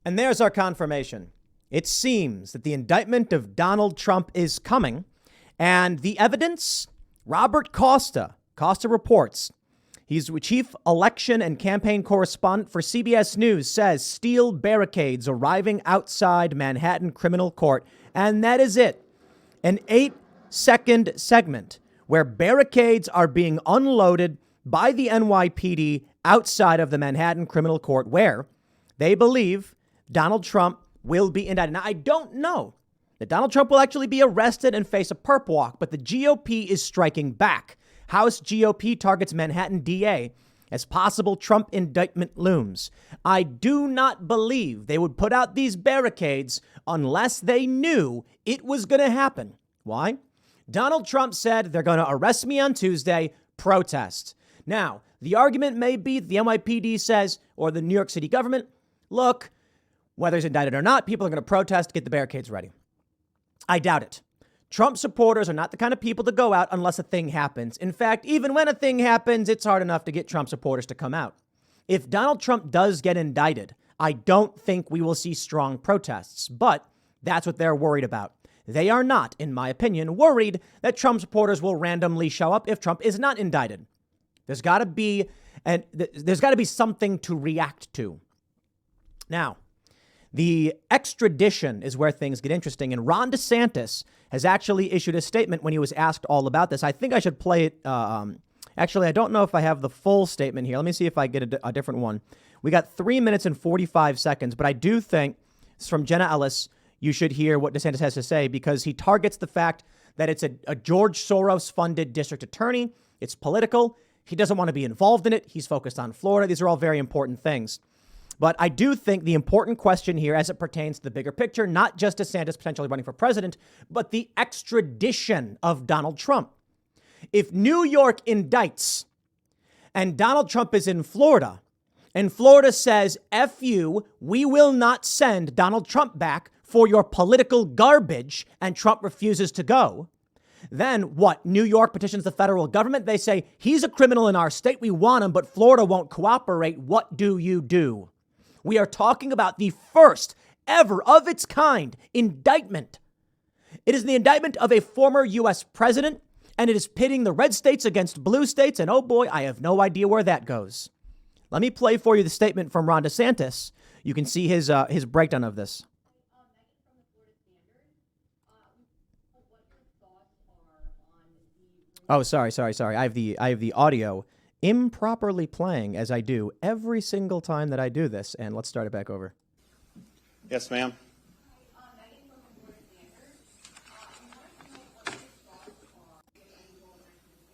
And there's our confirmation. It seems that the indictment of Donald Trump is coming, and the evidence, Robert Costa reports, he's chief election and campaign correspondent for CBS News, says steel barricades arriving outside Manhattan criminal court. And that is it. An 8-second segment where barricades are being unloaded by the NYPD outside of the Manhattan criminal court, where they believe Donald Trump will be indicted. Now, I don't know that Donald Trump will actually be arrested and face a perp walk, but the GOP is striking back. House GOP targets Manhattan DA as possible Trump indictment looms. I do not believe they would put out these barricades unless they knew it was going to happen. Why? Donald Trump said they're going to arrest me on Tuesday, protest. Now, the argument may be the NYPD says, or the New York City government, look, whether he's indicted or not, people are going to protest, get the barricades ready. I doubt it. Trump supporters are not the kind of people to go out unless a thing happens. In fact, even when a thing happens, it's hard enough to get Trump supporters to come out. If Donald Trump does get indicted, I don't think we will see strong protests, but that's what they're worried about. They are not, in my opinion, worried that Trump supporters will randomly show up if Trump is not indicted. There's got to be something to react to. Now, the extradition is where things get interesting. And Ron DeSantis has actually issued a statement when he was asked all about this. I think I should play it. Actually, I don't know if I have the full statement here. Let me see if I get a different one. We got 3 minutes and 45 seconds, but I do think it's from Jenna Ellis. You should hear what DeSantis has to say, because he targets the fact that it's a George Soros funded district attorney. It's political. He doesn't want to be involved in it. He's focused on Florida. These are all very important things. But I do think the important question here, as it pertains to the bigger picture, not just DeSantis potentially running for president, but the extradition of Donald Trump. If New York indicts and Donald Trump is in Florida, and Florida says, F you, we will not send Donald Trump back for your political garbage, and Trump refuses to go, then what? New York petitions the federal government. They say, he's a criminal in our state. We want him, but Florida won't cooperate. What do you do? We are talking about the first ever of its kind indictment. It is the indictment of a former U.S. president, and it is pitting the red states against blue states. And oh boy, I have no idea where that goes. Let me play for you the statement from Ron DeSantis. You can see his breakdown of this. Oh, sorry. I have the audio improperly playing, as I do every single time that I do this. And let's start it back over. Yes, ma'am.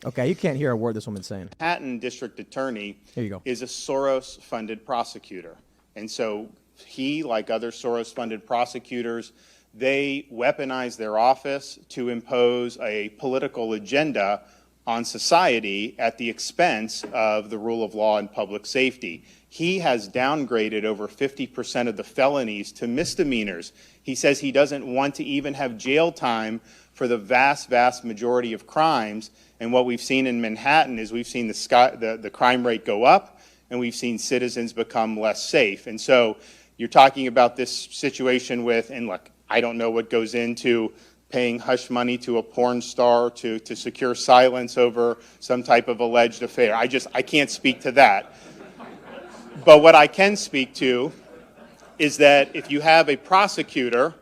Okay, you can't hear a word this woman's saying. Manhattan District Attorney Here you go. is a Soros-funded prosecutor. And so he, like other Soros-funded prosecutors, they weaponize their office to impose a political agenda on society at the expense of the rule of law and public safety. He has downgraded over 50% of the felonies to misdemeanors. He says he doesn't want to even have jail time for the vast, vast majority of crimes. And what we've seen in Manhattan is we've seen the crime rate go up, and we've seen citizens become less safe. And so you're talking about this situation with, and look, I don't know what goes into paying hush money to a porn star to secure silence over some type of alleged affair. I can't speak to that. But what I can speak to is that if you have a prosecutor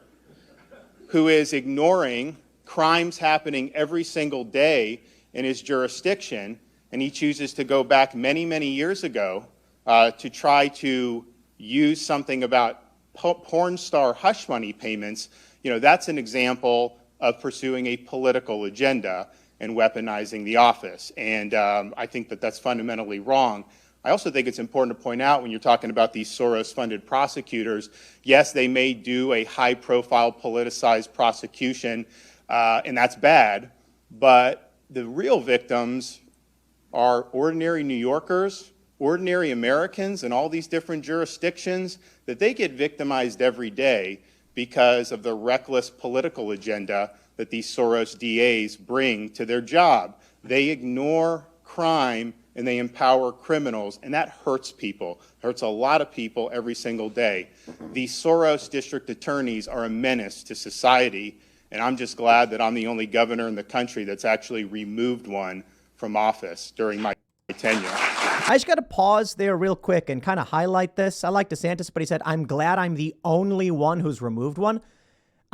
who is ignoring crimes happening every single day in his jurisdiction, and he chooses to go back many, many years ago to try to use something about porn star hush money payments, that's an example of pursuing a political agenda and weaponizing the office. And I think that that's fundamentally wrong. I also think it's important to point out when you're talking about these Soros-funded prosecutors, yes, they may do a high-profile politicized prosecution, and that's bad, but the real victims are ordinary New Yorkers, ordinary Americans in all these different jurisdictions, that they get victimized every day because of the reckless political agenda that these Soros DAs bring to their job. They ignore crime and they empower criminals, and that hurts people, hurts a lot of people every single day. These Soros district attorneys are a menace to society, and I'm just glad that I'm the only governor in the country that's actually removed one from office during my tenure. I just got to pause there real quick and kind of highlight this. I like DeSantis, but he said, I'm glad I'm the only one who's removed one.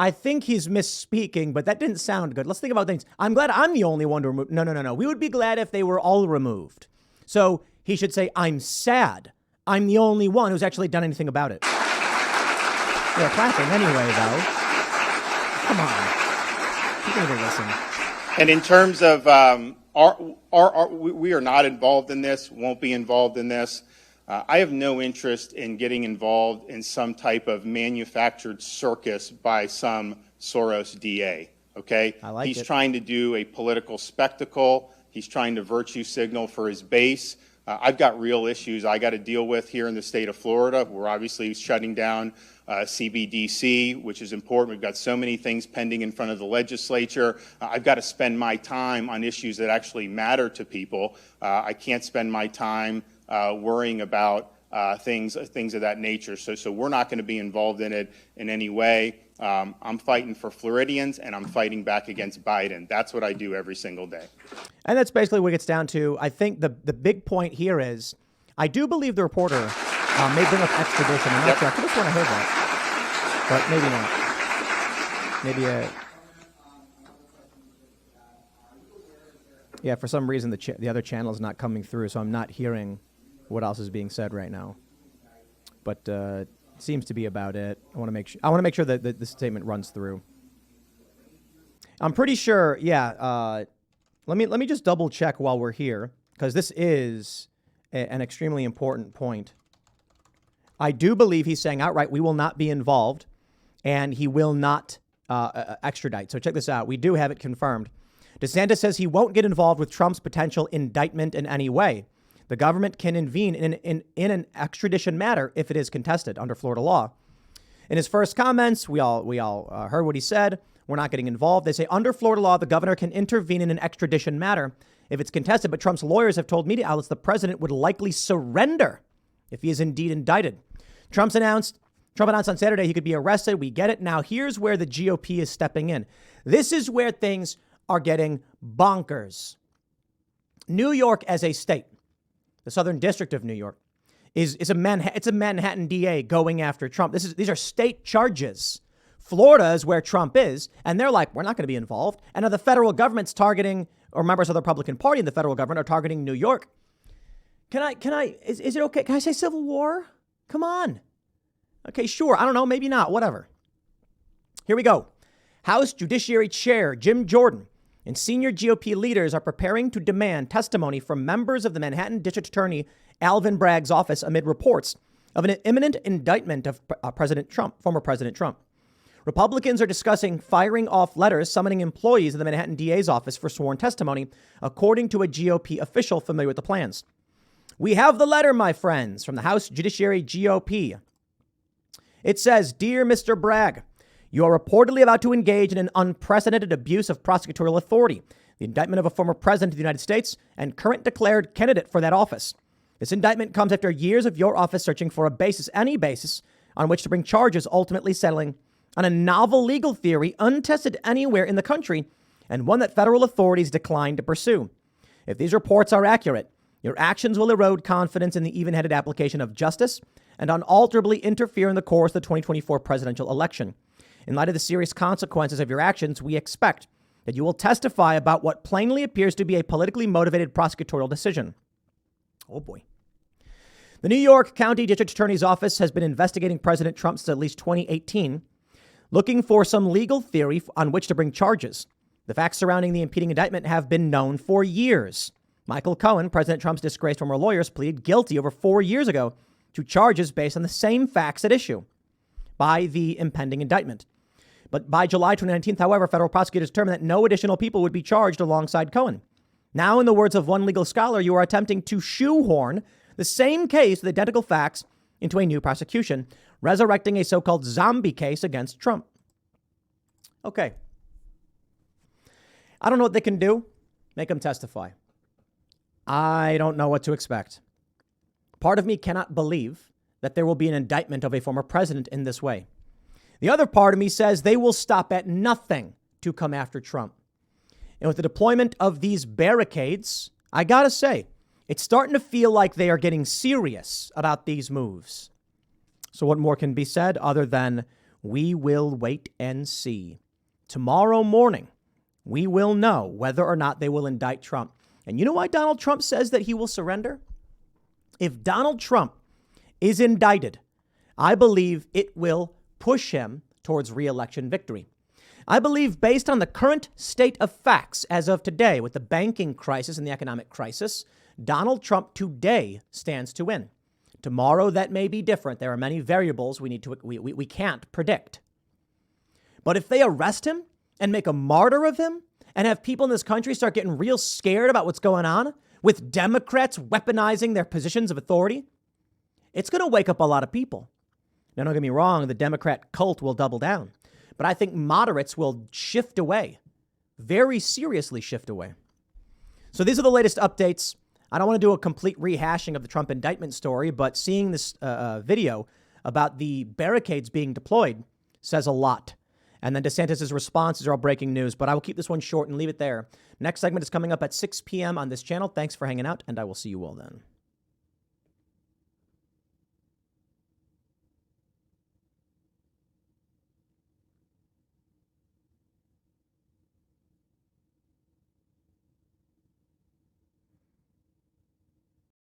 I think he's misspeaking, but that didn't sound good. Let's think about things. I'm glad I'm the only one to remove. No. We would be glad if they were all removed. So he should say, I'm sad. I'm the only one who's actually done anything about it. They're clapping anyway, though. Come on. You can even listen. And in terms of we are not involved in this, won't be involved in this. I have no interest in getting involved in some type of manufactured circus by some Soros DA, okay? He's trying to do a political spectacle. He's trying to virtue signal for his base. I've got real issues I got to deal with here in the state of Florida. We're obviously shutting down CBDC, which is important. We've got so many things pending in front of the legislature. I've got to spend my time on issues that actually matter to people. I can't spend my time worrying about things of that nature. So we're not going to be involved in it in any way. I'm fighting for Floridians, and I'm fighting back against Biden. That's what I do every single day. And that's basically what it gets down to. I think the big point here is, I do believe the reporter may bring up extradition. I'm not sure. I could have sworn I heard that, but maybe not. Maybe yeah, for some reason the other channel is not coming through, so I'm not hearing what else is being said right now. But seems to be about it. I want to make sure that the statement runs through. I'm pretty sure. Yeah. Let me just double check while we're here, because this is an extremely important point. I do believe he's saying outright we will not be involved, and he will not extradite. So check this out. We do have it confirmed. DeSantis says he won't get involved with Trump's potential indictment in any way. The government can intervene in an extradition matter if it is contested under Florida law. In his first comments, we all heard what he said. We're not getting involved. They say under Florida law, the governor can intervene in an extradition matter if it's contested. But Trump's lawyers have told media outlets the president would likely surrender if he is indeed indicted. Trump announced on Saturday he could be arrested. We get it. Now, here's where the GOP is stepping in. This is where things are getting bonkers. New York as a state, the Southern District of New York, it's a Manhattan DA going after Trump. These are state charges. Florida is where Trump is, and they're like, we're not going to be involved. And now the federal government's targeting, or members of the Republican Party in the federal government are targeting New York. Is it okay? Can I say civil war? Come on. Okay, sure. I don't know. Maybe not. Whatever. Here we go. House Judiciary Chair Jim Jordan and senior GOP leaders are preparing to demand testimony from members of the Manhattan District Attorney Alvin Bragg's office amid reports of an imminent indictment of former President Trump. Republicans are discussing firing off letters summoning employees of the Manhattan DA's office for sworn testimony, according to a GOP official familiar with the plans. We have the letter, my friends, from the House Judiciary GOP. It says, Dear Mr. Bragg, you are reportedly about to engage in an unprecedented abuse of prosecutorial authority, the indictment of a former president of the United States and current declared candidate for that office. This indictment comes after years of your office searching for any basis on which to bring charges, ultimately settling on a novel legal theory untested anywhere in the country and one that federal authorities declined to pursue. If these reports are accurate, your actions will erode confidence in the even-handed application of justice and unalterably interfere in the course of the 2024 presidential election. In light of the serious consequences of your actions, we expect that you will testify about what plainly appears to be a politically motivated prosecutorial decision. Oh, boy. The New York County District Attorney's Office has been investigating President Trump since at least 2018, looking for some legal theory on which to bring charges. The facts surrounding the impending indictment have been known for years. Michael Cohen, President Trump's disgraced former lawyers, pleaded guilty over 4 years ago to charges based on the same facts at issue by the impending indictment. But by July 2019, however, federal prosecutors determined that no additional people would be charged alongside Cohen. Now, in the words of one legal scholar, you are attempting to shoehorn the same case with identical facts into a new prosecution, resurrecting a so-called zombie case against Trump. Okay. I don't know what they can do. Make them testify. I don't know what to expect. Part of me cannot believe that there will be an indictment of a former president in this way. The other part of me says they will stop at nothing to come after Trump. And with the deployment of these barricades, I gotta say, it's starting to feel like they are getting serious about these moves. So what more can be said other than we will wait and see. Tomorrow morning, we will know whether or not they will indict Trump. And you know why Donald Trump says that he will surrender? If Donald Trump is indicted, I believe it will push him towards re-election victory. I believe based on the current state of facts as of today with the banking crisis and the economic crisis, Donald Trump today stands to win. Tomorrow, that may be different. There are many variables we can't predict. But if they arrest him and make a martyr of him and have people in this country start getting real scared about what's going on with Democrats weaponizing their positions of authority, it's going to wake up a lot of people. Now, don't get me wrong, the Democrat cult will double down. But I think moderates will shift away, very seriously shift away. So these are the latest updates. I don't want to do a complete rehashing of the Trump indictment story, but seeing this video about the barricades being deployed says a lot. And then DeSantis' responses are all breaking news, but I will keep this one short and leave it there. Next segment is coming up at 6 p.m. on this channel. Thanks for hanging out, and I will see you all then.